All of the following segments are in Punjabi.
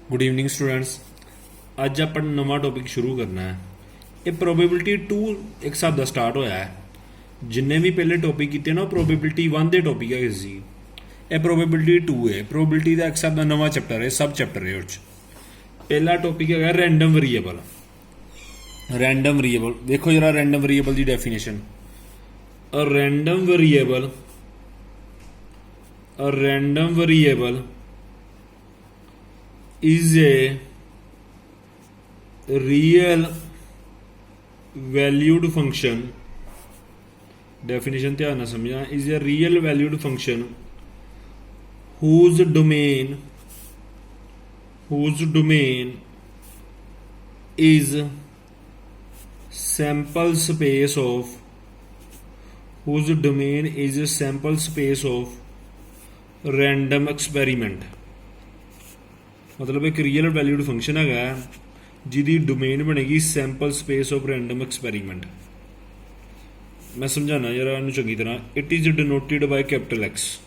Good evening students. अज आप नवा टॉपिक शुरू करना है। ये प्रोबेबिलिटी 2 एक हिसाब का स्टार्ट होया है। जिन्ने भी पहले टॉपिक किए ना प्रोबेबिलिटी 1 के टॉपिक है जी। ये प्रोबेबिलिटी 2 है। प्रोबेबिलिटी का एक हिसाब का नवा चैप्टर है, सब चैप्टर है। पहला टॉपिक है रैंडम वेरीएबल। रैंडम वेरीएबल देखो जरा, रैंडम वेरीएबल की definition. A random variable is a real valued function. Definition ध्यान ना समझना। is a real valued function whose domain is sample space of random experiment। मतलब एक रियल वैल्यूड फंक्शन है जिसकी डोमेन बनेगी sample space of random experiment. मैं समझाना जरा इन चंगी तरह। It is denoted by capital x.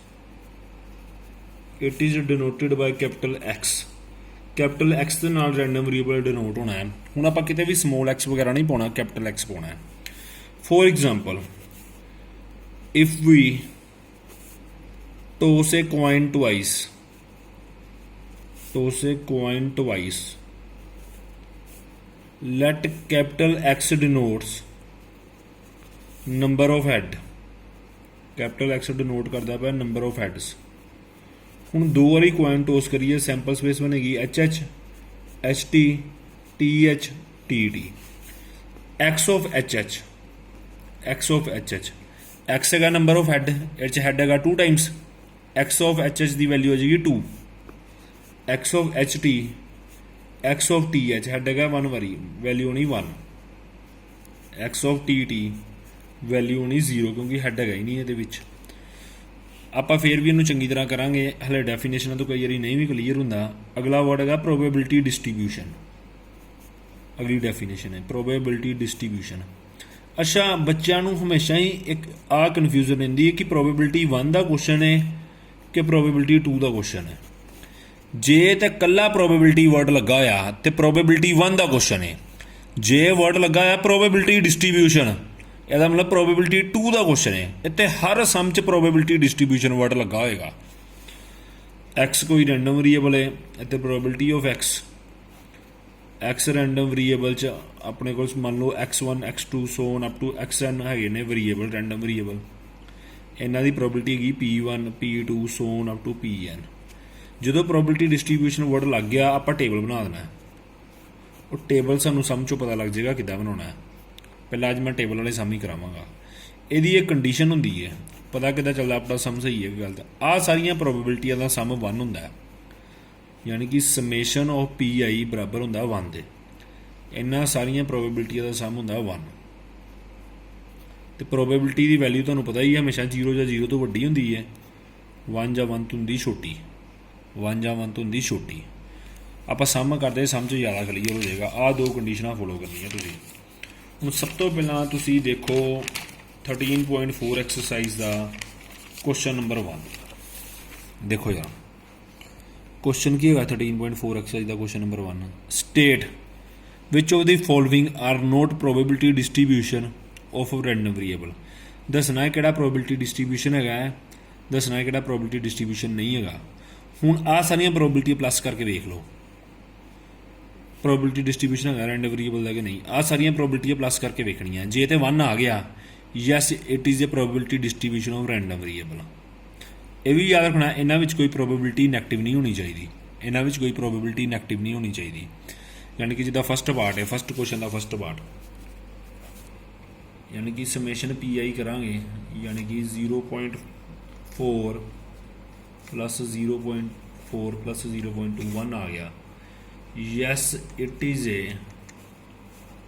Capital x के नाल रैंडम वेरीएबल डिनोट होना है। हुण आपां किते भी स्मॉल एक्स वगैरह नहीं पाना, कैपिटल एक्स पाना है। For example, if we toss a coin twice, let capital X denotes number of head। Capital X denote करता पाया नंबर ऑफ हेड्स। हूँ दो बारी कॉइन टॉस करिए, सैंपल स्पेस बनेगी HH HT TH TT। X of HH X है number of head, H head है 2 टाइम्स। एक्स ऑफ HH की वैल्यू आ जाएगी 2। X of HT X of TH head है 1 वारी, वैल्यू होनी 1। एक्स ऑफ TT वैल्यू होनी 0 क्योंकि हेड है ही नहीं ये। आप फिर भी इन्हू चंगी तरह करांगे। हले डेफिनेशन तो कई बार नहीं भी क्लीयर होंदा। अगला वर्ड है प्रोबेबिलिटी डिस्ट्रीब्यूशन। अगली डेफिनेशन है प्रोबेबिलिटी डिस्ट्रीब्यूशन। अच्छा, बच्चों को हमेशा ही एक आ कन्फ्यूजन रहिंदी है कि प्रोबेबिलिटी 1 का क्वेश्चन है कि प्रोबेबिलिटी 2 का क्वेश्चन है। जे तो कला प्रोबेबिलिटी वर्ड लगा होया तो प्रोबेबिलिटी 1 का क्वेश्चन है। जे वर्ड लगा है प्रोबेबिलिटी डिस्ट्रीब्यूशन, यदा मतलब प्रोबेबिलिटी 2 का क्वेश्चन है। इतने हर सम च प्रोबेबिलिटी डिस्ट्रीब्यूशन वर्ड लगा होएगा। एक्स कोई रैंडम वेरीएबल है, इतने probability of X random variable च अपने को मान लो x1 x2 so on up to xn है ने वेरीएबल, रैंडम वेरीएबल। इन्हों की प्रोबेबिलिटी हैगी P1 P2 so on up to Pn। जो प्रोबेबिलिटी डिस्ट्रीब्यूशन वर्ड लग गया आप टेबल बना देना है। और टेबल सानू सम चो पता लग जाएगा किदा बनाना है। पहले अज मैं टेबल वाले सम ही करावांगा। यदि एक कंडीशन होंदी है, पता किदा चलता अपना सम सही है गल। आ सारिया प्रोबेबिलिटियां का सम 1 होंदा है, यानी कि समेशन ऑफ PI बराबर होंदा 1 दे। इन्हां सारिया प्रोबेबिलिटियां का सम होंदा 1। तो प्रोबेबिलिटी की वैल्यू तुहानू पता ही है हमेशा 0 या 0 तो वड्डी होंदी है, 1 या 1 तो होंदी छोटी, 1 या 1 तो होंदी छोटी। आप सम करते सम च ज़्यादा क्लीयर हो जाएगा। आ दो कंडीशन फॉलो करनी है तुसीं। हुण सब तो पहला तुसीं देखो 13.4 एक्सरसाइज का क्वेश्चन नंबर 1 देखो यार। क्वेश्चन की है 13.4 एक्सरसाइज का question number 1। State which of the following are not probability distribution of random variable. दसना है किहड़ा प्रोबेबिलिटी डिस्ट्रीब्यूशन है, दसना है किहड़ा प्रोबेबिलिटी डिस्ट्रीब्यूशन नहीं है। हुण आ सारियां प्रोबेबिलिटी प्लस करके देख लो। प्रोबेबिलिटी डिस्ट्रीब्यूशन है रैंडम वेरीएबल का कि नहीं, आ सारियां प्रोबेबिलिटियां प्लस करके वेखनियां। जे तो 1 आ गया, yes it is a probability distribution of random variable. यह भी याद रखना, इन्हां विच कोई प्रोबेबिलिटी नैगेटिव नहीं होनी चाहिए। इन्हां विच कोई प्रोबेबिलिटी नैगेटिव नहीं होनी चाहिए। यानी कि जिद्दां फस्ट पार्ट है, फस्ट क्वेश्चन का फस्ट पार्ट, यानी कि समेशन PI करांगे, यानी कि 0.4 प्लस 0.4 प्लस 0.1 आ गया। Yes it is a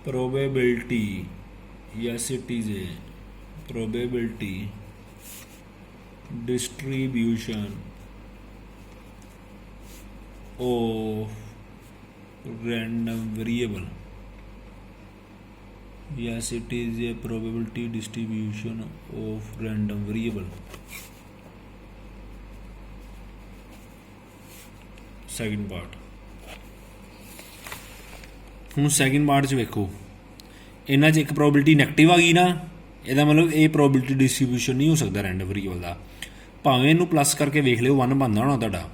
probability, yes it is a probability distribution of random variable. Yes, it is a probability distribution of random variable. Second part. ਹੁਣ ਸੈਕਿੰਡ ਪਾਰਟ 'ਚ ਵੇਖੋ, ਇਹਨਾਂ 'ਚ ਇੱਕ ਪ੍ਰੋਬਿਲਿਟੀ ਨੈਗੇਟਿਵ ਆ ਗਈ ਨਾ, ਇਹਦਾ ਮਤਲਬ ਇਹ ਪ੍ਰੋਬਿਲਿਟੀ ਡਿਸਟਰੀਬਿਊਸ਼ਨ ਨਹੀਂ ਹੋ ਸਕਦਾ ਰੈਂਡਮ ਵੇਰੀਏਬਲ ਦਾ। ਭਾਵੇਂ ਇਹਨੂੰ ਪਲੱਸ ਕਰਕੇ ਵੇਖ ਲਿਓ 1 ਬਣਦਾ ਹੋਣਾ ਤੁਹਾਡਾ,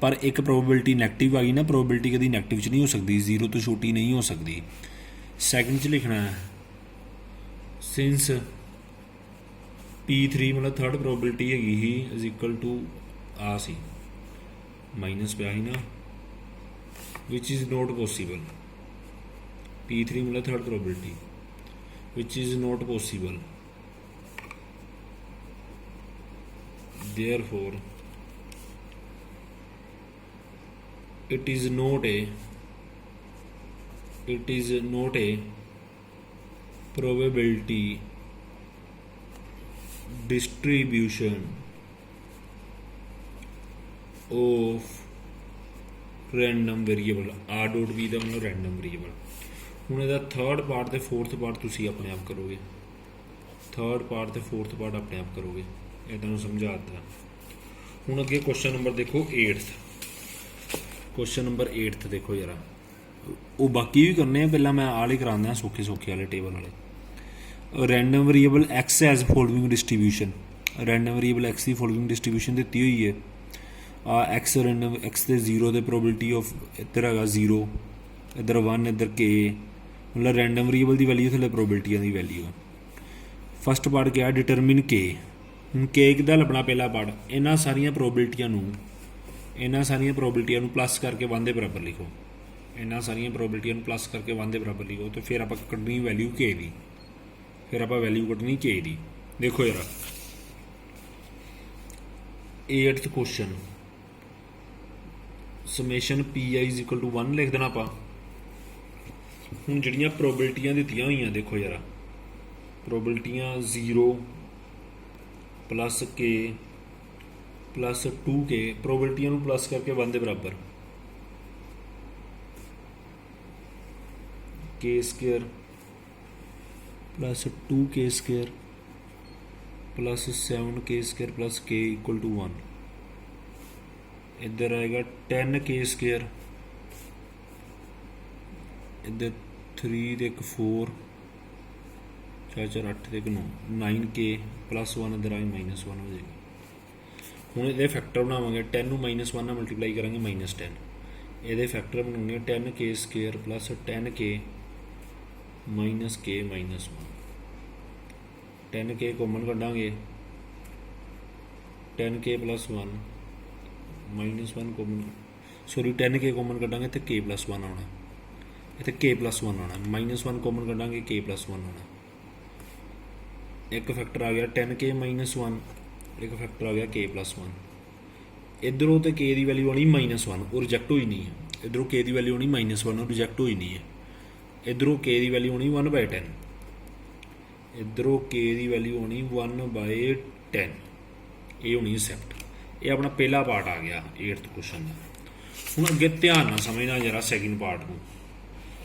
ਪਰ ਇੱਕ ਪ੍ਰੋਬਿਲਿਟੀ ਨੈਗੇਟਿਵ ਆ ਗਈ ਨਾ, ਪ੍ਰੋਬਿਲਿਟੀ ਕਦੀ ਨੈਗੇਟਿਵ 'ਚ ਨਹੀਂ ਹੋ ਸਕਦੀ, 0 ਤੋਂ ਛੋਟੀ ਨਹੀਂ ਹੋ ਸਕਦੀ। ਸੈਕਿੰਡ 'ਚ ਲਿਖਣਾ ਹੈ ਸਿੰਸ P3 ਮਤਲਬ ਥਰਡ ਪ੍ਰੋਬਿਲਿਟੀ ਹੈਗੀ ਸੀ ਇਜ਼ ਇਕੁਅਲ ਟੂ ਆ ਸੀ ਮਾਈਨਸ ਪਿਆ ਸੀ ਨਾ, ਵਿਚ ਇਜ਼ ਨੋਟ ਪੋਸੀਬਲ। P3 ਮਤਲਬ third ਪ੍ਰੋਬਿਲਿਟੀ which is not possible, therefore it is not a probability distribution of random variable। R dot B ਦਾ ਮਤਲਬ random variable। ਹੁਣ ਇਹਦਾ ਥਰਡ ਪਾਰਟ ਤੇ ਫੋਰਥ ਪਾਰਟ ਤੁਸੀਂ ਆਪਣੇ ਆਪ ਕਰੋਗੇ, ਥਰਡ ਪਾਰਟ ਤੇ ਫੋਰਥ ਪਾਰਟ ਆਪਣੇ ਆਪ ਕਰੋਗੇ, ਇਹ ਤੁਹਾਨੂੰ ਸਮਝਾ ਦਿੱਤਾ। ਹੁਣ ਅੱਗੇ ਕੁਐਸਚਨ ਨੰਬਰ ਦੇਖੋ 8th, ਕੁਐਸਚਨ ਨੰਬਰ 8th ਦੇਖੋ ਜਰਾ, ਉਹ ਬਾਕੀ ਵੀ ਕਰਨੇ ਆ, ਪਹਿਲਾਂ ਮੈਂ ਆਲੇ ਕਰਾਉਂਦਾ ਸੌਖੇ ਵਾਲੇ ਟੇਬਲ ਵਾਲੇ। Random variable x as following distribution, random variable x the following distribution ਦਿੱਤੀ ਹੋਈ ਹੈ। ਆ x ਰੈਂਡਮ x ਦੇ 0 ਦੇ ਪ੍ਰੋਬਿਲਿਟੀ ਆਫ, ਇੱਧਰ ਹੈਗਾ 0, ਇੱਧਰ 1, ਇੱਧਰ k, ਮਤਲਬ ਰੈਂਡਮ ਵੇਰੀਏਬਲ ਦੀ ਵੈਲਿਊ ਥੱਲੇ ਪ੍ਰੋਬਿਲਿਟੀਆਂ ਦੀ ਵੈਲਿਊ। ਫਸਟ ਪਾਰਟ ਕਿਹਾ ਡਿਟਰਮਿਨ k। ਹੁਣ k ਕਿੱਦਾਂ ਲੱਭਣਾ? ਪਹਿਲਾ ਪਾਰਟ, ਇਹਨਾਂ ਸਾਰੀਆਂ ਪ੍ਰੋਬਿਲਿਟੀਆਂ ਨੂੰ ਪਲੱਸ ਕਰਕੇ 1 ਦੇ ਬਰਾਬਰ ਲਿਖੋ, ਇਹਨਾਂ ਸਾਰੀਆਂ ਪ੍ਰੋਬਿਲਿਟੀਆਂ ਨੂੰ ਪਲੱਸ ਕਰਕੇ 1 ਦੇ ਬਰਾਬਰ ਲਿਖੋ, ਤੇ ਫਿਰ ਆਪਾਂ ਕੱਢਣੀ ਵੈਲਿਊ k ਦੀ, ਫਿਰ ਆਪਾਂ ਵੈਲਿਊ ਕੱਢਣੀ k ਦੀ। ਦੇਖੋ ਯਾਰ 8th question, summation pi is equal to 1 ਲਿਖ ਦੇਣਾ ਆਪਾਂ। ਹੁਣ ਜਿਹੜੀਆਂ ਪ੍ਰੋਬਿਲਿਟੀਆਂ ਦਿੱਤੀਆਂ ਹੋਈਆਂ ਦੇਖੋ ਯਾਰ, ਪ੍ਰੋਬਿਲਿਟੀਆਂ 0 ਪਲੱਸ k ਪਲੱਸ 2k, ਪ੍ਰੋਬਿਲਿਟੀਆਂ ਨੂੰ ਪਲੱਸ ਕਰਕੇ 1 ਦੇ ਬਰਾਬਰ, k square plus 2k square plus 7k square plus k equal to 1। ਇੱਧਰ ਆਏਗਾ 10k ਸਕੁਅਰ, ਇੱਧਰ 3 ਤੇ 1 4, 4 8 ਤੇ 9, 9k ਪਲੱਸ 1, ਇੱਧਰ ਆਏ -1 ਹੋ ਜਾਏਗੀ। ਹੁਣ ਇਹਦੇ ਫੈਕਟਰ ਬਣਾਵਾਂਗੇ, 10 ਨੂੰ -1 ਨਾਲ ਮਲਟੀਪਲਾਈ ਕਰਾਂਗੇ -10, ਇਹਦੇ ਫੈਕਟਰ ਬਣਾਉਣੇ 10k square plus 10k minus k -1, 10k common ਕੱਢਾਂਗੇ, 10k plus 1 -1 common, sorry 10k common ਕੱਢਾਂਗੇ ਤੇ k ਪਲੱਸ 1 ਆਉਣਾ, ਇੱਥੇ k ਪਲੱਸ 1 ਆਉਣਾ, -1 ਕੋਮਨ ਕੱਢਾਂਗੇ k ਪਲੱਸ 1 ਆਉਣਾ। ਇੱਕ ਫੈਕਟਰ ਆ ਗਿਆ 10k -1, ਇੱਕ ਫੈਕਟਰ ਆ ਗਿਆ k ਪਲੱਸ 1। ਇੱਧਰੋਂ ਤੇ k ਦੀ ਵੈਲਿਊ ਆਉਣੀ -1, ਉਹ ਰਿਜੈਕਟ ਹੋਈ ਨਹੀਂ ਹੈ। ਇੱਧਰੋਂ k ਦੀ ਵੈਲਿਊ ਆਉਣੀ -1, ਉਹ ਰਿਜੈਕਟ ਹੋਈ ਨਹੀਂ ਹੈ। ਇੱਧਰੋਂ k ਦੀ ਵੈਲਿਊ ਆਉਣੀ 1/10, ਇੱਧਰੋਂ k ਦੀ ਵੈਲਿਊ ਆਉਣੀ 1/10, ਇਹ ਹੋਣੀ ਐਕਸੈਪਟ। ਇਹ ਆਪਣਾ ਪਹਿਲਾ ਪਾਰਟ ਆ ਗਿਆ 8th ਕੁਐਸਚਨ ਦਾ। ਹੁਣ ਅੱਗੇ ਧਿਆਨ ਨਾਲ ਸਮਝਣਾ ਜਰਾ ਸੈਕਿੰਡ ਪਾਰਟ ਨੂੰ।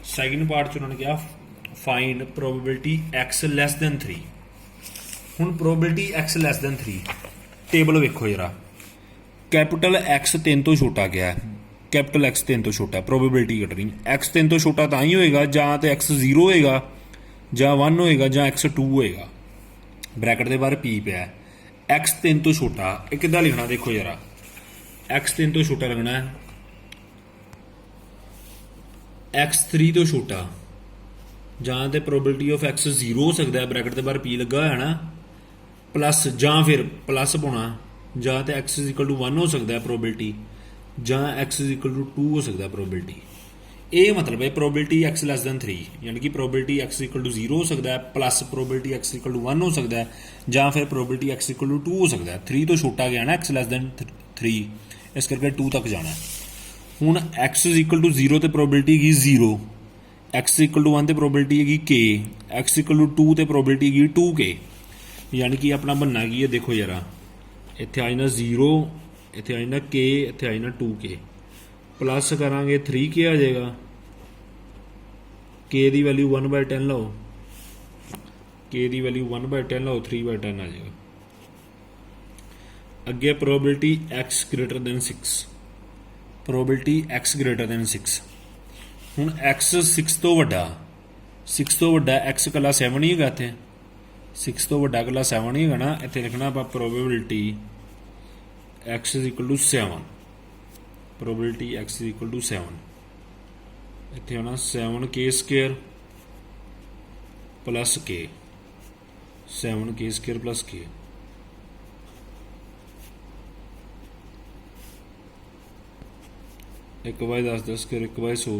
ਸੈਕਿੰਡ ਪਾਰਟ 'ਚ ਉਹਨਾਂ ਨੇ ਕਿਹਾ find probability x less then 3। ਹੁਣ probability x less then 3 table ਵੇਖੋ ਜਰਾ, ਕੈਪੀਟਲ X 3 ਤੋਂ ਛੋਟਾ ਗਿਆ, ਕੈਪੀਟਲ X 3 ਤੋਂ ਛੋਟਾ, ਪ੍ਰੋਬੇਬਿਲਿਟੀ ਕੱਢਣੀ। X 3 ਤੋਂ ਛੋਟਾ ਤਾਂ ਹੀ ਹੋਏਗਾ ਜਾਂ ਤਾਂ X 0 ਹੋਏਗਾ ਜਾਂ 1 ਹੋਏਗਾ ਜਾਂ X 2 ਹੋਏਗਾ। ਬ੍ਰੈਕਟ ਦੇ ਬਾਹਰ P ਪਿਆ, X 3 ਤੋਂ ਛੋਟਾ। ਇਹ ਕਿੱਦਾਂ ਲਿਖਣਾ ਦੇਖੋ ਜਰਾ, X 3 ਤੋਂ ਛੋਟਾ ਲੱਗਣਾ ਹੈ, X 3 ਤੋਂ ਛੋਟਾ, ਜਾਂ ਤੇ ਪ੍ਰੋਬੇਬਿਲਿਟੀ ਆਫ X 0 ਹੋ ਸਕਦਾ ਹੈ, ਬ੍ਰੈਕਟ ਦੇ ਬਾਹਰ P ਲੱਗਾ ਹੋਇਆ ਨਾ, ਪਲੱਸ ਜਾਂ ਫਿਰ ਪਲੱਸ ਪਾਉਣਾ, ਜਾਂ ਤਾਂ x = 1 ਹੋ ਸਕਦਾ ਹੈ ਪ੍ਰੋਬੇਬਿਲਿਟੀ, ਜਾਂ x = 2 ਹੋ ਸਕਦਾ ਪ੍ਰੋਬੇਬਿਲਿਟੀ। ਇਹ ਮਤਲਬ ਹੈ ਪ੍ਰੋਬੇਬਿਲਿਟੀ x ਲੈਸ ਦੈਨ 3, ਯਾਨੀ ਕਿ ਪ੍ਰੋਬੇਬਿਲਿਟੀ x = 0 ਹੋ ਸਕਦਾ ਹੈ, ਪਲੱਸ ਪ੍ਰੋਬੇਬਿਲਿਟੀ x = 1 ਹੋ ਸਕਦਾ ਹੈ, ਜਾਂ ਫਿਰ ਪ੍ਰੋਬੇਬਿਲਿਟੀ x = 2 ਹੋ ਸਕਦਾ ਹੈ। 3 ਤੋਂ ਛੋਟਾ ਗਿਆ ਨਾ x ਲੈਸ ਦੈਨ 3, ਇਸ ਕਰਕੇ 2 ਤੱਕ ਜਾਣਾ। ਹੁਣ x = 0 ਤੇ ਪ੍ਰੋਬੇਬਿਲਿਟੀ ਹੈਗੀ 0, x = 1 ਤੇ ਪ੍ਰੋਬੇਬਿਲਿਟੀ ਹੈਗੀ k, x = 2 ਤੇ ਪ੍ਰੋਬੇਬਿਲਿਟੀ ਹੈਗੀ 2k। ਯਾਨੀ ਕਿ ਆਪਣਾ ਬਣਨਾ ਕੀ ਹੈ ਦੇਖੋ ਜਰਾ, ਇੱਥੇ ਆ ਜਾਣਾ 0, ਇੱਥੇ ਆ ਜਾਣਾ k, ਇੱਥੇ ਆ ਜਾਣਾ 2k, ਪਲੱਸ ਕਰਾਂਗੇ 3k ਆ ਜਾਏਗਾ, k ਦੀ ਵੈਲਿਊ 1/10 ਲਓ, k ਦੀ ਵੈਲਿਊ 1/10 ਲਓ, 3/10 ਆ ਜਾਏਗਾ। ਅੱਗੇ probability x greater than 6, probability x greater than 6, ਹੁਣ x 6 ਤੋਂ ਵੱਡਾ 6 ਤੋਂ ਵੱਡਾ x ਕੱਲਾ 7 ਹੀ ਹੈਗਾ ਇੱਥੇ 6 ਤੋਂ ਵੱਡਾ ਕੱਲਾ 7 ਹੀ ਹੈਗਾ ਨਾ ਇੱਥੇ ਲਿਖਣਾ ਆਪਾਂ probability x is equal to 7 probability x is equal to 7 ਇੱਥੇ ਹੋਣਾ 7k square plus k 7k square plus k ਇੱਕ ਬਾਈ 10 ਸਕੁਅਰ ਇੱਕ ਬਾਈ 100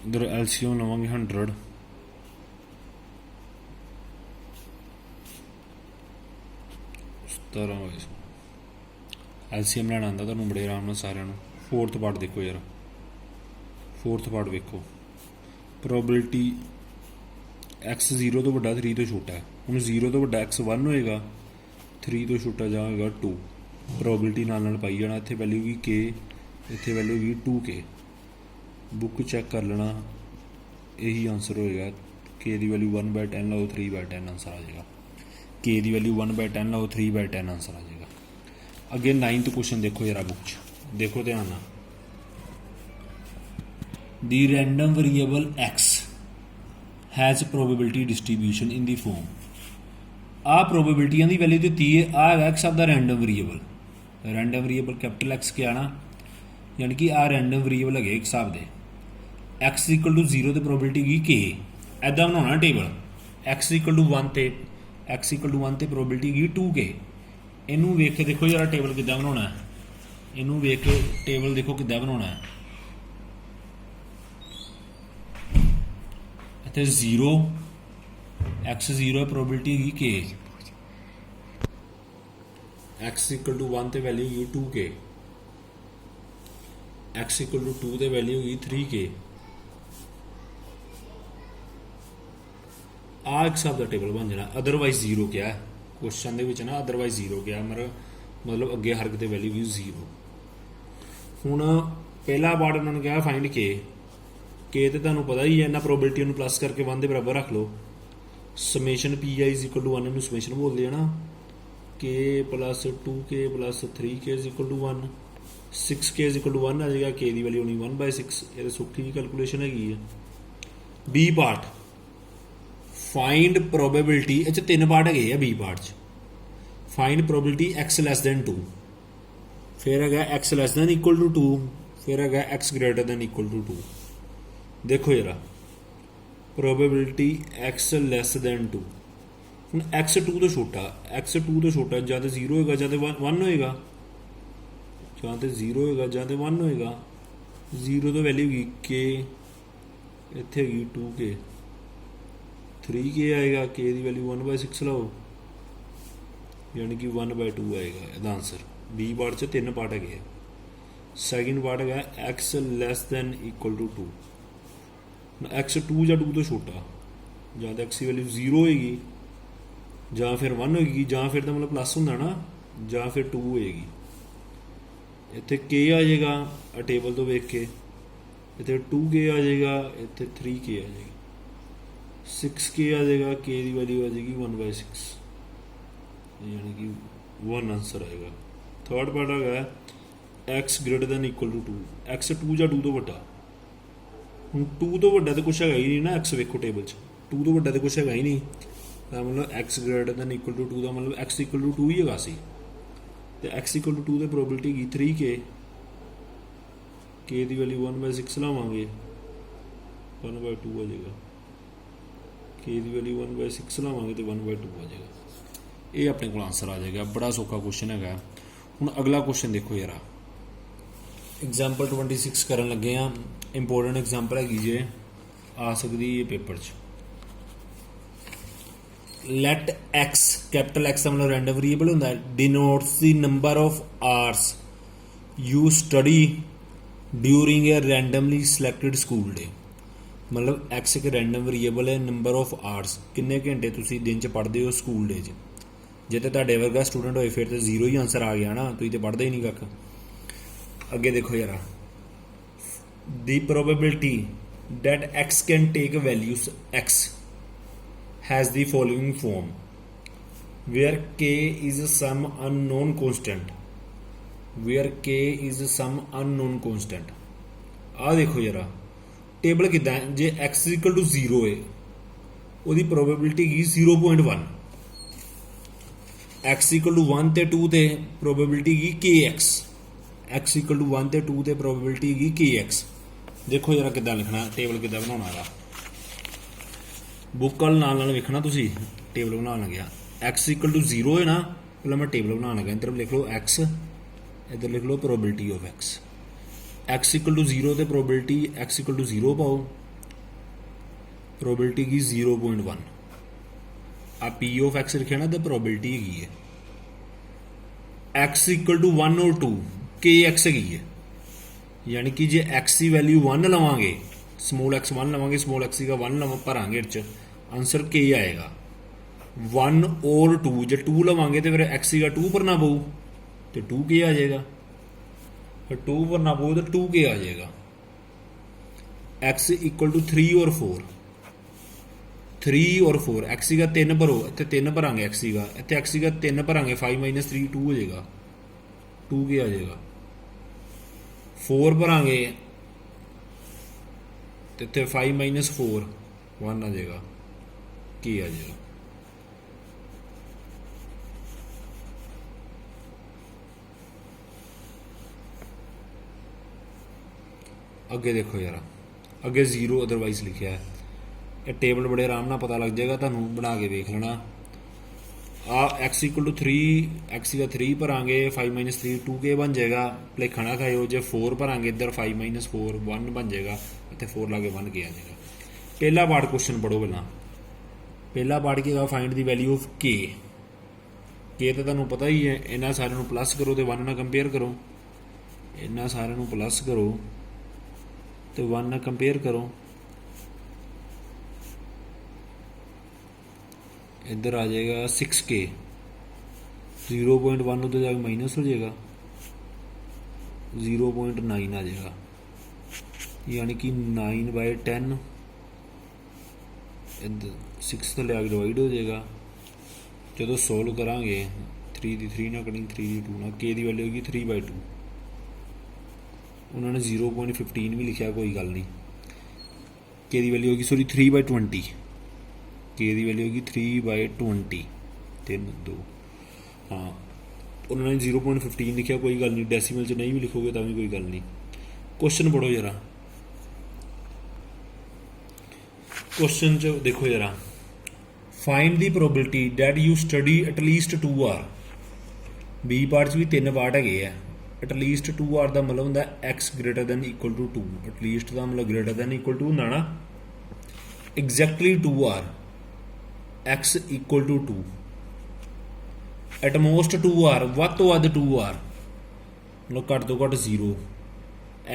इधर एलसीएम लवांगे 100 17 एलसीएम लैना आंदा तुहानूं बड़े आराम नाल सारिਆਂ ਨੂੰ फोर्थ पार्ट देखो यार फोर्थ पार्ट वेखो प्रोबेबिलिटी x 0 ਤੋਂ ਵੱਡਾ 3 ਤੋਂ ਛੋਟਾ ਹੈ ਹੁਣ 0 ਤੋਂ ਵੱਡਾ x 1 ਹੋਏਗਾ 3 ਤੋਂ ਛੋਟਾ ਜਾਂ ਹੋਏਗਾ 2 प्रोबेबिलिटी ਨਾਲ ਪਾਈ ਜਾਣਾ ਇੱਥੇ ਵੈਲਿਊ ਕੀ k ਇੱਥੇ ਵੈਲਿਊ ਕੀ 2k बुक चैक कर लेना यही आंसर होएगा के दी वैल्यू 1/10 लाओ 3/10 आंसर आ जाएगा के दी वैल्यू 1/10 लाओ 3/10 आंसर आ जाएगा अगे 9th क्वेश्चन देखो यार बुक च देखो ध्यान नाल the random variable x has probability distribution in the form आ प्रोबेबिलिटियां दी वैल्यू दित्ती है आ है x दा रैंडम वेरिएबल कैपिटल x क्या ना यानी कि आ रैंडम वेरिएबल है एक हिसाब दे x इक्वल टू 0 तो प्रोबेबिलिटी की k ऐदा बनाना टेबल x इक्वल टू 1 ते x इक्वल टू 1 ते प्रोबेबिलिटी की 2k इनू वेख के देखो यार टेबल किद्दां बनाना है इनू वेख के टेबल देखो किद्दां बनाना है इत्थे 0 x 0 है प्रोबेबिलिटी की k x इक्वल टू 1 ते वैल्यू की 2k x इक्वल टू 2 ते वैल्यू होगी 3k आ एक हिसाब का टेबल बन जाना अदरवाइज 0 क्या है क्वेश्चन दे विच ना अदरवाइज 0 क्या है मतलब अगे हर किते वैल्यू की 0 हुण पहला पार्ट उन्होंने कहा फाइंड के तो तुहानूं पता ही है इन्ना प्रोबेबिलिटी नूं प्लस करके 1 दे बराबर रख लो summation P I is equal to 1 इनू समेशन बोलते हैं ना के plus 2k plus 3k is equal to 1 6k is equal to 1 आ जाएगा k की वैल्यू होनी 1/6 ये सौखी जी कैलकुलेशन हैगी है बी पार्ट फाइंड प्रोबेबिलिटी अच्छा 3 पार्ट है B part find probability x less than 2 फिर है x less than equal to 2 फिर है x greater than equal to 2 देखो जरा प्रोबेबिलिटी x लैस दैन 2 हुण x 2 तो छोटा या तो 0 होएगा या तो 1 होएगा ਜਾਂ तो 0 होएगा ਜਾਂ तो 1 होएगा 0 तो वैल्यू की k इत्थे हैगी 2k 3k आएगा k की वैल्यू 1/6 लाओ यानी कि 1/2 आएगा इसका आंसर बी पार्ट च 3 पार्ट है सैकेंड पार्ट है x less than equal to 2 x 2 या 2 तो छोटा ਜਾਂ तो x की वैल्यू 0 होएगी ਜਾਂ फिर 1 होएगी ਜਾਂ फिर तो मतलब प्लस होंदा ना ਜਾਂ फिर 2 होएगी इत्थे k आ जाएगा टेबल तो वेख के इत्थे 2k आ जाएगा इत्थे 3k आ जाएगी 6k आ जाएगा k की वैल्यू आ जाएगी 1/6 यानी कि 1 आंसर आएगा थर्ड पार्ट है x greater than equal to 2 x 2 या 2 तो वड्डा हुण 2 तो वड्डा तो कुछ है ही नहीं ना x वेखो टेबल च 2 तो वड्डा तो कुछ है ही नहीं मतलब x greater than equal to 2 का मतलब x इक्वल टू 2 ही हैगा सी तो x इक्वल टू 2 की प्रोबेबिलिटी की 3k k की वैल्यू 1/6 लावांगे 1/2 आ जाएगा k की वैल्यू 1/6 लावांगे तो 1/2 आ जाएगा ये अपने को आंसर आ जाएगा बड़ा सौखा क्वेश्चन है हुण अगला क्वेश्चन देखो यार एग्जाम्पल 26 करन लगे हाँ इंपोर्टेंट एग्जाम्पल हैगी जे आ सकती है पेपर च लेट एक्स कैपिटल एक्स का मतलब रैंडम वेरिएबल होंदा है denotes the number of hours you study during a randomly selected school day मतलब एक्स एक रैंडम वेरिएबल है नंबर ऑफ आवर्स किन्ने घंटे तुसी दिन च पढ़ते हो स्कूल डे च जे तो तुहाडे वर्गा स्टूडेंट होए फिर तो 0 ही आंसर आ गया ना तुसीं तो पढ़ते ही नहीं कक्ख अगे देखो यार the probability that X can take values X has the following form where k is some unknown constant, where k is some unknown constant। ਆ ਦੇਖੋ ਜਰਾ ਟੇਬਲ ਕਿੱਦਾਂ ਹੈ, ਜੇ x ਇਕੁਅਲ ਟੂ 0 ਹੈ ਉਹਦੀ ਪ੍ਰੋਬੇਬਿਲਿਟੀ ਹੈਗੀ 0.1, x ਇਕੁਅਲ ਟੂ 1 ਤੇ 2 ਤੇ ਪ੍ਰੋਬੇਬਿਲਿਟੀ ਹੈਗੀ kx, x ਇਕੁਅਲ ਟੂ 1 ਤੇ 2 ਤੇ ਪ੍ਰੋਬੇਬਿਲਿਟੀ ਹੈਗੀ kx। ਦੇਖੋ ਜਰਾ ਕਿੱਦਾਂ ਲਿਖਣਾ, ਟੇਬਲ ਕਿੱਦਾਂ ਬਣਾਉਣਾ ਹੈਗਾ, ਬੁੱਕ ਵਾਲ ਨਾਲ ਵੇਖਣਾ ਤੁਸੀਂ ਟੇਬਲ ਬਣਾਉਣ ਲੱਗਿਆ। x ਇਕੁਅਲ ਟੂ 0 ਹੈ ਨਾ, ਪਹਿਲਾਂ ਮੈਂ ਟੇਬਲ ਬਣਾਉਣ ਲੱਗਾ, ਇੱਧਰ ਲਿਖ ਲਓ x, ਇੱਧਰ ਲਿਖ ਲਓ probability of x, x equal to 0 ਤੇ ਪ੍ਰੋਬੇਬਿਲਿਟੀ x ਇਕੁਅਲ ਟੂ 0 ਪਾਓ, ਪ੍ਰੋਬੇਬਿਲਿਟੀ ਹੈਗੀ 0.1। ਆ p ਆਫ x ਲਿਖਿਆ ਨਾ, ਤੇ ਪ੍ਰੋਬੇਬਿਲਿਟੀ ਹੈਗੀ ਹੈ x ਇਕੁਅਲ ਟੂ 1 ਔਰ 2, kx ਹੈਗੀ ਹੈ, ਯਾਨੀ ਕਿ ਜੇ x ਦੀ ਵੈਲਿਊ 1 ਲਵਾਂਗੇ, ਸਮੋਲ x 1 ਲਵਾਂਗੇ, ਸਮੋਲ x ਦਾ 1 ਭਰਾਂਗੇ ਇਹ 'ਚ, ਆਨਸਰ k ਆਏਗਾ। 1 ਔਰ 2, ਜੇ 2 ਲਵਾਂਗੇ ਤੇ ਫਿਰ x ਦਾ 2 ਭਰਨਾ ਪਊ ਤੇ 2k ਆ ਜਾਏਗਾ, ਫਿਰ 2 ਭਰਨਾ ਪਊ ਤੇ 2k ਆ ਜਾਏਗਾ। x ਇਕੁਅਲ ਟੂ 3 ਔਰ 4, 3 ਔਰ 4, x ਦਾ 3 ਭਰੋ, ਇੱਥੇ 3 ਭਰਾਂਗੇ x ਦਾ, ਇੱਥੇ x ਦਾ 3 ਭਰਾਂਗੇ, 5 - 3 2 ਹੋ ਜਾਏਗਾ, 2k ਆ ਜਾਏਗਾ। 4 ਭਰਾਂਗੇ ਤੇ ਇੱਥੇ 5 - 4 1 ਆ ਜਾਏਗਾ, k ਆ ਜਾਏਗਾ। ਅੱਗੇ ਦੇਖੋ ਯਾਰ, ਅੱਗੇ 0 ਅਦਰਵਾਈਜ਼ ਲਿਖਿਆ ਹੈ, ਇਹ ਟੇਬਲ ਬੜੇ ਆਰਾਮ ਨਾਲ ਪਤਾ ਲੱਗ ਜਾਏਗਾ ਤੁਹਾਨੂੰ, ਬਣਾ ਕੇ ਵੇਖ ਲੈਣਾ। ਆ x ਇਕੁਅਲ ਟੂ 3, x ਦਾ 3 ਭਰਾਂਗੇ, 5 - 3 2k ਬਣ ਜਾਏਗਾ, ਭੁਲੇਖਾ ਨਾ ਖਾਇਓ, ਜੇ 4 ਭਰਾਂਗੇ ਇੱਧਰ 5 - 4 1 ਬਣ ਜਾਏਗਾ, ਇੱਥੇ 4 ਲਾ ਕੇ 1k ਆ ਜਾਏਗਾ। ਪਹਿਲਾ ਪਾਰਟ ਕੁਐਸਚਨ ਪੜੋ ਪਹਿਲਾਂ, ਪਹਿਲਾ ਪਾਰਟ ਕੀ ਹੈਗਾ, find the value of k। k ਤਾਂ ਤੁਹਾਨੂੰ ਪਤਾ ਹੀ ਹੈ, ਇਹਨਾਂ ਸਾਰਿਆਂ ਨੂੰ ਪਲੱਸ ਕਰੋ ਤੇ 1 ਨਾਲ ਕੰਪੇਅਰ ਕਰੋ, ਇਹਨਾਂ ਸਾਰਿਆਂ ਨੂੰ ਪਲੱਸ ਕਰੋ ਤੇ 1 ਨਾਲ ਕੰਪੇਅਰ ਕਰੋ। ਇੱਧਰ ਆ ਜਾਏਗਾ 6k, 0.1 ਉੱਤੇ ਜਾ ਕੇ ਮਾਈਨਸ ਹੋ ਜਾਏਗਾ, 0.9 ਆ ਜਾਏਗਾ, ਯਾਨੀ ਕਿ 9/10, ਇੱਧਰ 6 ਥੱਲੇ ਆ ਕੇ ਡਿਵਾਈਡ ਹੋ ਜਾਏਗਾ। ਜਦੋਂ ਸੋਲਵ ਕਰਾਂਗੇ 3 ਦੀ 3 ਨਾਲ ਕਟਿੰਗ, 3 ਦੀ 2 ਨਾਲ, k ਦੀ ਵੈਲਿਊ ਹੋਗੀ 3/2, ਉਹਨਾਂ ਨੇ 0.15 ਵੀ ਲਿਖਿਆ, ਕੋਈ ਗੱਲ ਨਹੀਂ, k ਦੀ ਵੈਲਿਊ ਹੋਗੀ 3/20, k ਦੀ ਵੈਲਿਊ ਹੋਗੀ 3/20, 3 2, ਹਾਂ ਉਹਨਾਂ ਨੇ 0.15 ਲਿਖਿਆ, ਕੋਈ ਗੱਲ ਨਹੀਂ, ਡੈਸੀਮਲ 'ਚ ਨਹੀਂ ਵੀ ਲਿਖੋਗੇ ਤਾਂ ਵੀ ਕੋਈ ਗੱਲ ਨਹੀਂ। ਕੁਐਸਚਨ ਪੜੋ ਜਰਾ, ਕੁਐਸਚਨ 'ਚ ਦੇਖੋ ਜਰਾ, find the probability that you study at least 2 are. B part 'ਚ ਵੀ 3 ਪਾਰਟ ਹੈਗੇ ਆ। ਐਟਲੀਸਟ 2 ਆਰ ਦਾ ਮਤਲਬ ਹੁੰਦਾ x greater than equal to 2, at least ਦਾ ਮਤਲਬ ਗ੍ਰੇਟਰ ਦੈਨ ਇਕੁਅਲ ਟੂ ਹੁੰਦਾ ਨਾ, exactly 2 or, x equal to 2, at most 2 or, ਵੱਧ ਤੋਂ ਵੱਧ 2 ਆਰ, ਮਤਲਬ ਘੱਟ ਤੋਂ ਘੱਟ 0,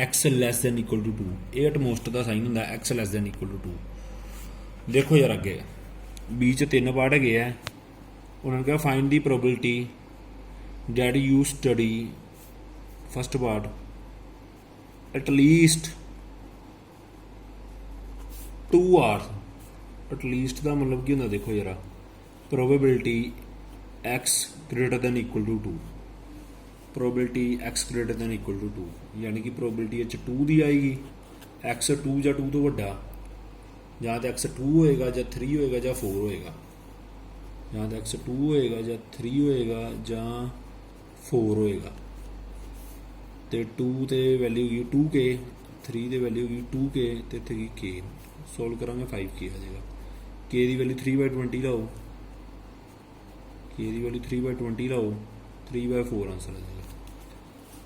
x less than equal to 2, ਇਹ ਐਟ ਮੋਸਟ ਦਾ ਸਾਈਨ ਹੁੰਦਾ, x less than equal to 2। ਦੇਖੋ ਯਾਰ ਅੱਗੇ ਬੀ 'ਚ 3 ਪਾਰਟ ਹੈਗੇ ਆ, ਉਹਨਾਂ ਨੇ ਕਿਹਾ find the probability that you study, first part at least 2 or, at least ਦਾ ਮਤਲਬ ਕੀ ਹੁੰਦਾ, ਦੇਖੋ ਜਰਾ, probability x greater than equal to 2, probability x greater than equal to 2, ਯਾਨੀ ਕਿ ਪ੍ਰੋਬੇਬਿਲਿਟੀ ਇਹ 'ਚ 2 ਦੀ ਆਏਗੀ, x 2 ਜਾਂ 2 ਤੋਂ ਵੱਡਾ, ਜਾਂ ਤਾਂ x 2 ਹੋਏਗਾ ਜਾਂ 3 ਹੋਏਗਾ ਜਾਂ 4 ਹੋਏਗਾ, ਜਾਂ ਤਾਂ x 2 ਹੋਏਗਾ ਜਾਂ 3 ਹੋਏਗਾ ਜਾਂ 4 ਹੋਏਗਾ, ਤੇ 2 ਤੇ ਵੈਲਿਊ ਹੈਗੀ 2k, 3 ਦੇ ਵੈਲਿਊ ਹੈਗੀ 2k, ਤੇ ਇੱਥੇ ਹੈਗੀ k, ਸੋਲਵ ਕਰਾਂਗੇ 5k ਆ ਜਾਏਗਾ। k ਦੀ ਵੈਲਿਊ 3/20 ਲਾਓ, k ਦੀ ਵੈਲਿਊ 3/20 ਲਾਓ, 3/4 ਆਂਸਰ ਆ ਜਾਏਗਾ,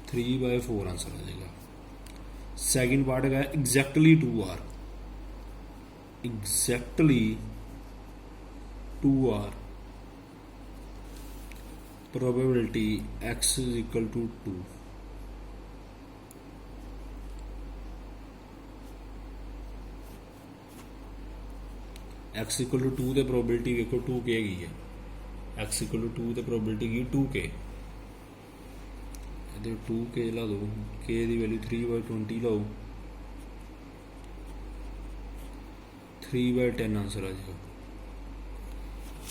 3/4 ਆਂਸਰ ਆ ਜਾਏਗਾ। ਸੈਕਿੰਡ ਪਾਰਟ ਹੈਗਾ exactly 2 are, exactly 2 are, probability x is equal to 2, x equal to 2 ਤੇ probability ਵੇਖੋ 2k ਹੈਗੀ ਹੈ, x equal to 2 ਤੇ probability ਹੈਗੀ 2k, ਇਹਦੇ 2k ਲਾ ਦਿਓ, k ਦੀ ਵੈਲਿਊ 3/20 ਲਾਓ, 3/10 आंसर आ जाएगा,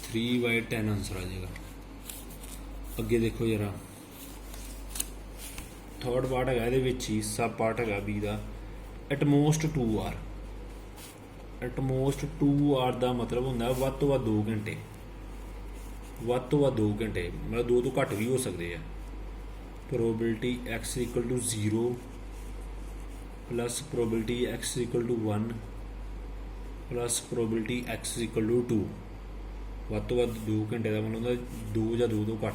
3/10 आंसर आ जाएगा। ਅੱਗੇ ਦੇਖੋ ਜਰਾ ਥਰਡ ਪਾਰਟ ਹੈਗਾ ਇਹਦੇ ਵਿੱਚ ਹੀ ਸਬ ਪਾਰਟ ਹੈਗਾ ਬੀ ਦਾ ਐਟਮੋਸਟ 2 ਆਰ ਐਟਮੋਸਟ 2 ਆਰ ਦਾ ਮਤਲਬ ਹੁੰਦਾ ਵੱਧ ਤੋਂ ਵੱਧ 2 ਘੰਟੇ ਵੱਧ ਤੋਂ ਵੱਧ 2 ਘੰਟੇ ਮਤਲਬ 2 ਤੋਂ ਘੱਟ ਵੀ ਹੋ ਸਕਦੇ ਆ probability x equal to 0 plus probability x equal to 1 plus probability x equal to 2 ਵੱਧ ਤੋਂ ਵੱਧ 2 ਘੰਟੇ ਦਾ ਮਤਲਬ ਹੁੰਦਾ 2 ਜਾਂ 2 ਤੋਂ ਘੱਟ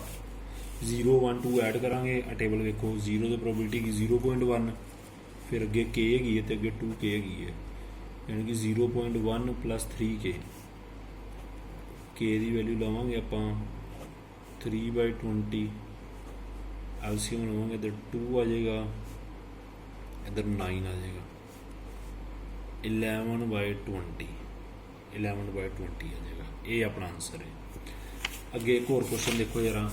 0 1 2 ਐਡ ਕਰਾਂਗੇ ਆ ਟੇਬਲ ਵੇਖੋ 0 ਦੀ ਪ੍ਰੋਬੇਬਿਲਿਟੀ ਕੀ 0.1 ਫਿਰ ਅੱਗੇ k ਹੈਗੀ ਹੈ ਤੇ ਅੱਗੇ 2k ਹੈਗੀ ਹੈ ਯਾਨੀ ਕਿ 0.1 plus 3k k ਦੀ ਵੈਲਿਊ ਲਵਾਂਗੇ ਆਪਾਂ 3/20 ਐਲਸੀਐਮ ਲਵਾਂਗੇ ਤੇ 2 ਆ ਜਾਏਗਾ ਇੱਧਰ 9 ਆ ਜਾਏਗਾ 11/20 11/20 ਆ ਜਾਏਗਾ ਇਹ ਆਪਣਾ ਆਨਸਰ ਹੈ ਅੱਗੇ ਇੱਕ ਹੋਰ ਕੁਐਸਚਨ ਦੇਖੋ ਜਰਾ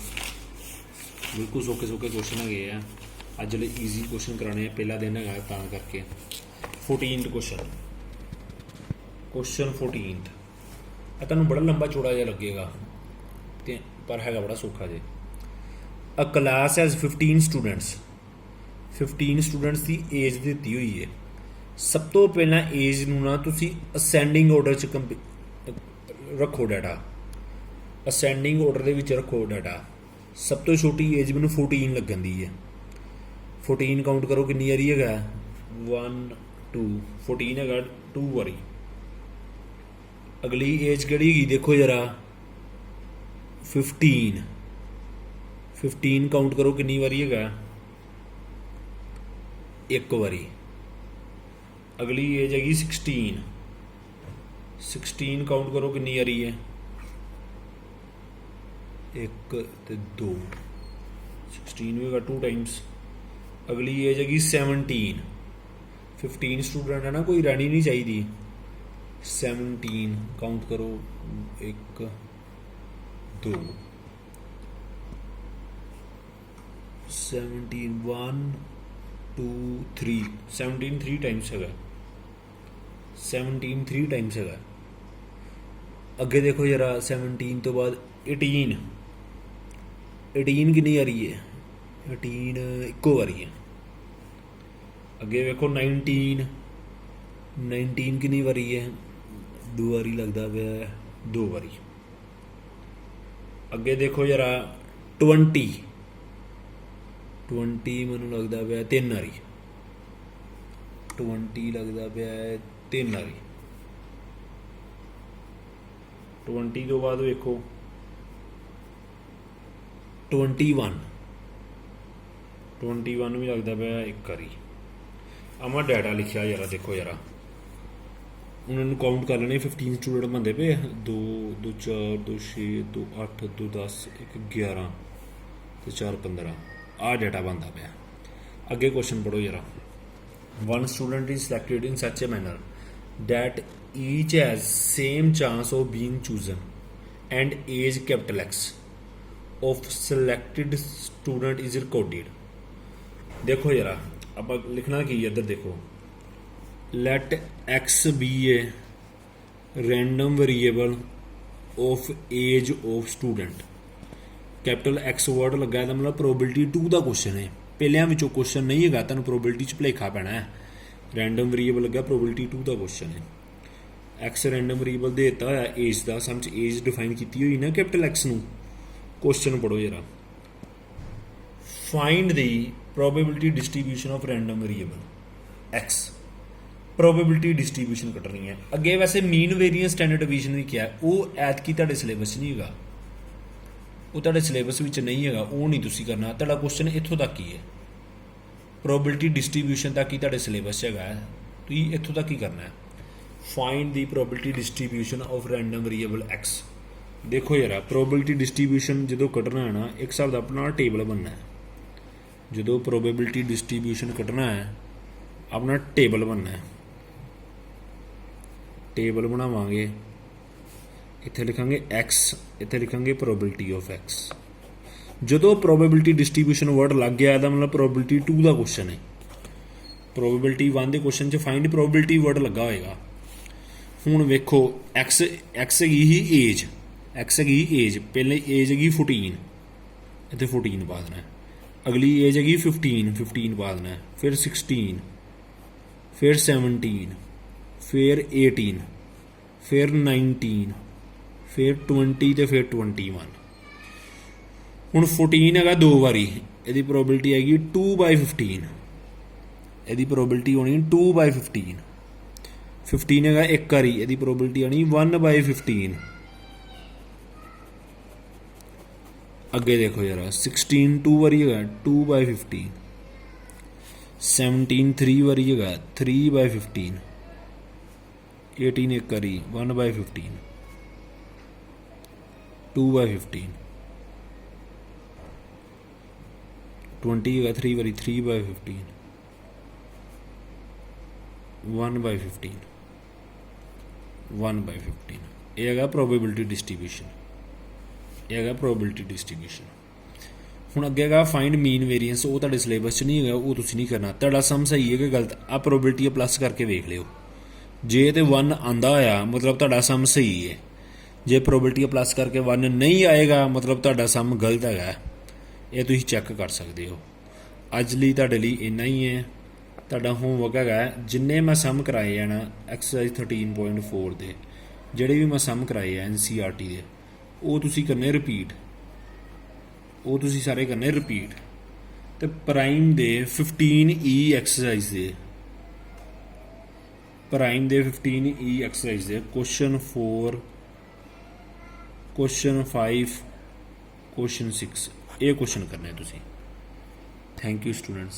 ਬਿਲਕੁਲ ਸੌਖੇ ਕੁਐਸਚਨ ਹੈਗੇ ਆ ਅੱਜ ਲਈ ਈਜ਼ੀ ਕੁਐਸਚਨ ਕਰਾਣੇ ਆ ਪਹਿਲਾ ਦਿਨ ਹੈਗਾ ਤਾਂ ਕਰਕੇ 14th ਕੁਐਸਚਨ 14th ਇਹ ਤੁਹਾਨੂੰ ਬੜਾ ਲੰਬਾ ਚੌੜਾ ਜਿਹਾ ਲੱਗੇਗਾ ਤੇ ਪਰ ਹੈਗਾ ਬੜਾ ਸੌਖਾ ਜੇ a class has 15 students the age ਦਿੱਤੀ ਹੋਈ ਹੈ ਸਭ ਤੋਂ ਪਹਿਲਾਂ ਏਜ ਨੂੰ ਨਾ ਤੁਸੀਂ ਅਸੈਂਡਿੰਗ ਆਰਡਰ 'ਚ ਰੱਖੋ ਡਾਟਾ ਅਸੈਂਡਿੰਗ ਆਰਡਰ ਦੇ ਵਿੱਚ ਰੱਖੋ ਡਾਟਾ ਸਭ ਤੋਂ ਛੋਟੀ ਏਜ ਮੈਨੂੰ 14 ਲੱਗਣ ਦੀ ਹੈ 14 ਕਾਊਂਟ ਕਰੋ ਕਿੰਨੀ ਵਾਰੀ ਹੈਗਾ 1 2 14 ਹੈਗਾ 2 ਵਾਰੀ ਅਗਲੀ ਏਜ ਕਿਹੜੀ ਹੈਗੀ ਦੇਖੋ ਜਰਾ 15 ਕਾਊਂਟ ਕਰੋ ਕਿੰਨੀ ਵਾਰੀ ਹੈਗਾ ਇੱਕ ਵਾਰੀ ਅਗਲੀ ਏਜ ਹੈਗੀ 16 ਕਾਊਂਟ ਕਰੋ ਕਿੰਨੀ ਵਾਰੀ ਹੈ ਇੱਕ ਤੇ 2 16 ਵੀ ਹੈਗਾ 2 ਟਾਈਮਸ ਅਗਲੀ ਏਜ ਹੈਗੀ 17 15 ਸਟੂਡੈਂਟ ਹੈ ਨਾ ਕੋਈ ਰਹਿਣੀ ਨਹੀਂ ਚਾਹੀਦੀ 17 ਕਾਊਂਟ ਕਰੋ 1 2 17 1 2 3 17 3 ਟਾਈਮਸ ਹੈਗਾ 17 3 ਟਾਈਮਸ ਹੈਗਾ ਅੱਗੇ ਦੇਖੋ ਜਰਾ 17 ਤੋਂ ਬਾਅਦ 18 ਕਿੰਨੀ ਆ ਰਹੀ ਹੈ 18 ਇੱਕੋ ਵਾਰੀ ਹੈ ਅੱਗੇ ਵੇਖੋ 19 ਕਿੰਨੀ ਵਾਰੀ ਹੈ 2 ਵਾਰੀ ਲੱਗਦਾ ਪਿਆ 2 ਵਾਰੀ ਅੱਗੇ ਦੇਖੋ ਜਰਾ 20 ਮੈਨੂੰ ਲੱਗਦਾ ਪਿਆ 3 ਵਾਰੀ 20 ਲੱਗਦਾ ਪਿਆ 3 ਵਾਰੀ 20 ਤੋਂ ਬਾਅਦ ਵੇਖੋ 21 ਵੀ ਲੱਗਦਾ ਪਿਆ ਇੱਕ ਵਾਰੀ ਆਹ ਡਾਟਾ ਲਿਖਿਆ ਯਾਰਾ ਦੇਖੋ ਯਾਰਾ ਉਹਨਾਂ ਨੂੰ ਕਾਊਂਟ ਕਰ ਲੈਣੇ 15 ਸਟੂਡੈਂਟ ਬਣਦੇ ਪਏ 2 2 4 2 6 2 8 2 10 1 11 ਤੇ 4 15 ਆਹ ਡਾਟਾ ਬਣਦਾ ਪਿਆ ਅੱਗੇ ਕੁਐਸਚਨ ਪੜ੍ਹੋ ਜਰਾ one student is selected in such a manner that each has same chance of being chosen and age capital X of selected student is recorded देखो जरा अब लिखना की इधर देखो let X be a random variable of age of student capital X word लगा है मतलब प्रोबेबिलिटी 2 का क्वेश्चन है ਪਹਿਲਿਆਂ ਵਿੱਚੋਂ ਕੁਐਸਚਨ ਨਹੀਂ ਹੈਗਾ ਤੁਹਾਨੂੰ ਪ੍ਰੋਬੇਬਿਲਿਟੀ 'ਚ ਭੁਲੇਖਾ ਪੈਣਾ ਹੈ ਰੈਂਡਮ ਵੇਰੀਏਬਲ ਲੱਗਾ ਪ੍ਰੋਬੇਬਿਲਿਟੀ 2 ਦਾ ਕੁਐਸਚਨ ਹੈ ਐਕਸ ਰੈਂਡਮ ਵੇਰੀਏਬਲ ਦੇ ਦਿੱਤਾ ਹੋਇਆ ਏਜ ਦਾ ਸਮ 'ਚ ਏਜ ਡਿਫਾਈਨ ਕੀਤੀ ਹੋਈ ਨਾ ਕੈਪੀਟਲ ਐਕਸ ਨੂੰ ਕੁਐਸਚਨ ਪੜ੍ਹੋ ਜਰਾ find the probability distribution of random variable X probability distribution ਕੱਢਣੀ ਹੈ ਅੱਗੇ ਵੈਸੇ ਮੀਨ ਵੇਰੀਐਂਸ ਸਟੈਂਡਰਡ ਡਿਵੀਜ਼ਨ ਵੀ ਕਿਹਾ ਉਹ ਐਤਕੀ ਤੁਹਾਡੇ ਸਿਲੇਬਸ 'ਚ ਨਹੀਂ ਹੈਗਾ ਉਹ ਤੁਹਾਡੇ ਸਿਲੇਬਸ ਵਿੱਚ ਨਹੀਂ ਹੈਗਾ ਉਹ ਨਹੀਂ ਤੁਸੀਂ ਕਰਨਾ ਤੁਹਾਡਾ ਕੁਐਸਚਨ ਇੱਥੋਂ ਤੱਕ ਹੀ ਹੈ ਪ੍ਰੋਬੇਬਿਲਿਟੀ ਡਿਸਟ੍ਰੀਬਿਊਸ਼ਨ ਤੱਕ ਹੀ ਤੁਹਾਡੇ ਸਿਲੇਬਸ 'ਚ ਹੈਗਾ ਤੁਸੀਂ ਇੱਥੋਂ ਤੱਕ ਹੀ ਕਰਨਾ ਹੈ find the probability distribution of random variable X ਦੇਖੋ ਯਾਰ ਪ੍ਰੋਬੇਬਿਲਿਟੀ ਡਿਸਟ੍ਰੀਬਿਊਸ਼ਨ ਜਦੋਂ ਕੱਢਣਾ ਹੈ ਨਾ ਇੱਕ ਹਿਸਾਬ ਦਾ ਆਪਣਾ ਟੇਬਲ ਬਣਨਾ ਹੈ ਜਦੋਂ ਪ੍ਰੋਬੇਬਿਲਿਟੀ ਡਿਸਟ੍ਰੀਬਿਊਸ਼ਨ ਕੱਢਣਾ ਹੈ ਆਪਣਾ ਟੇਬਲ ਬਣਨਾ ਹੈ ਟੇਬਲ ਬਣਾਵਾਂਗੇ ਇੱਥੇ ਲਿਖਾਂਗੇ x ਇੱਥੇ ਲਿਖਾਂਗੇ ਪ੍ਰੋਬੇਬਿਲਿਟੀ ਆਫ x ਜਦੋਂ ਪ੍ਰੋਬੇਬਿਲਿਟੀ ਡਿਸਟ੍ਰੀਬਿਊਸ਼ਨ ਵਰਡ ਲੱਗ ਗਿਆ ਇਹਦਾ ਮਤਲਬ ਪ੍ਰੋਬੇਬਿਲਿਟੀ 2 ਦਾ ਕੁਐਸਚਨ ਹੈ ਪ੍ਰੋਬੇਬਿਲਿਟੀ 1 ਦੇ ਕੁਐਸਚਨ 'ਚ ਫਾਈਂਡ ਪ੍ਰੋਬੇਬਿਲਿਟੀ ਵਰਡ ਲੱਗਾ ਹੋਏਗਾ ਹੁਣ ਵੇਖੋ x ਹੈਗੀ ਹੀ ਏਜ x ਹੈਗੀ ਏਜ ਪਹਿਲੇ ਏਜ ਹੈਗੀ 14 ਇੱਥੇ 14 ਪਾ ਦੇਣਾ। ਅਗਲੀ ਏਜ ਹੈਗੀ 15, 15 ਪਾ ਦੇਣਾ। ਫਿਰ 16, ਫਿਰ 17, ਫਿਰ 18, ਫਿਰ 19, ਫਿਰ 20 ਤੇ ਫਿਰ 21। ਹੁਣ 14 ਹੈਗਾ 2 ਵਾਰੀ, ਇਹਦੀ ਪ੍ਰੋਬੇਬਿਲਿਟੀ ਹੈਗੀ 2/15। ਇਹਦੀ ਪ੍ਰੋਬੇਬਿਲਿਟੀ ਹੋਣੀ 2/15। 15 ਹੈਗਾ 1 ਵਾਰੀ, ਇਹਦੀ ਪ੍ਰੋਬੇਬਿਲਿਟੀ ਆਣੀ 1/15। ਅੱਗੇ ਦੇਖੋ ਜਰਾ, 16 2 ਵਾਰੀ ਹੈਗਾ 2/15। 17 3 ਵਾਰੀ ਹੈਗਾ 3/15। 18 1 ਵਾਰੀ 1/15, 2/15। 20 ਹੈਗਾ 3 ਵਾਰੀ 3/15, 1/15, 1/15। ਇਹ ਹੈਗਾ ਪ੍ਰੋਬੇਬਿਲਿਟੀ ਡਿਸਟ੍ਰੀਬਿਊਸ਼ਨ। ਇਹ ਹੈਗਾ ਪ੍ਰੋਬੇਬਿਲਿਟੀ ਡਿਸਟ੍ਰੀਬਿਊਸ਼ਨ। ਹੁਣ ਅੱਗੇ ਹੈਗਾ ਫਾਈਂਡ ਮੀਨ ਵੇਰੀਐਂਸ। ਉਹ ਤੁਹਾਡੇ ਸਿਲੇਬਸ 'ਚ ਨਹੀਂ ਹੈਗਾ, ਉਹ ਤੁਸੀਂ ਨਹੀਂ ਕਰਨਾ। ਤੁਹਾਡਾ ਸਮ ਸਹੀ ਹੈ ਕਿ ਗਲਤ, ਆ ਪ੍ਰੋਬੇਬਿਲਿਟੀ ਪਲੱਸ ਕਰਕੇ ਵੇਖ ਲਿਓ। ਜੇ ਤੇ 1 ਆਂਦਾ ਹੋਇਆ ਮਤਲਬ ਤੁਹਾਡਾ ਸਮ ਸਹੀ ਹੈ। ਜੇ ਪ੍ਰੋਬੇਬਿਲਿਟੀ ਪਲੱਸ ਕਰਕੇ 1 ਨਹੀਂ ਆਏਗਾ ਮਤਲਬ ਤੁਹਾਡਾ ਸਮ ਗਲਤ ਹੈਗਾ। ਇਹ ਤੁਸੀਂ ਚੈੱਕ ਕਰ ਸਕਦੇ ਹੋ। ਅੱਜ ਲਈ ਤੁਹਾਡੇ ਲਈ ਇੰਨਾ ਹੀ ਹੈ। ਤੁਹਾਡਾ ਹੋਮਵਰਕ ਹੈਗਾ ਜਿੰਨੇ ਮੈਂ ਸਮ ਕਰਾਏ ਆ ਨਾ ਐਕਸਰਸਾਈਜ਼ 13.4 ਦੇ, ਜਿਹੜੇ ਵੀ ਮੈਂ ਸਮ ਕਰਾਏ ਆ NCERT ਦੇ, ਉਹ ਤੁਸੀਂ ਕਰਨੇ ਰਿਪੀਟ। ਉਹ ਤੁਸੀਂ ਸਾਰੇ ਕਰਨੇ ਰਿਪੀਟ। ਤੇ ਪ੍ਰਾਈਮ ਦੇ 15E ਐਕਸਰਸਾਈਜ਼ ਦੇ, ਪ੍ਰਾਈਮ ਦੇ 15E ਐਕਸਰਸਾਈਜ਼ ਦੇ ਕੁਐਸਚਨ 4, ਕੁਐਸਚਨ 5, ਕੁਐਸਚਨ 6 ਇਹ ਕੁਐਸਚਨ ਕਰਨੇ ਤੁਸੀਂ। Thank you students.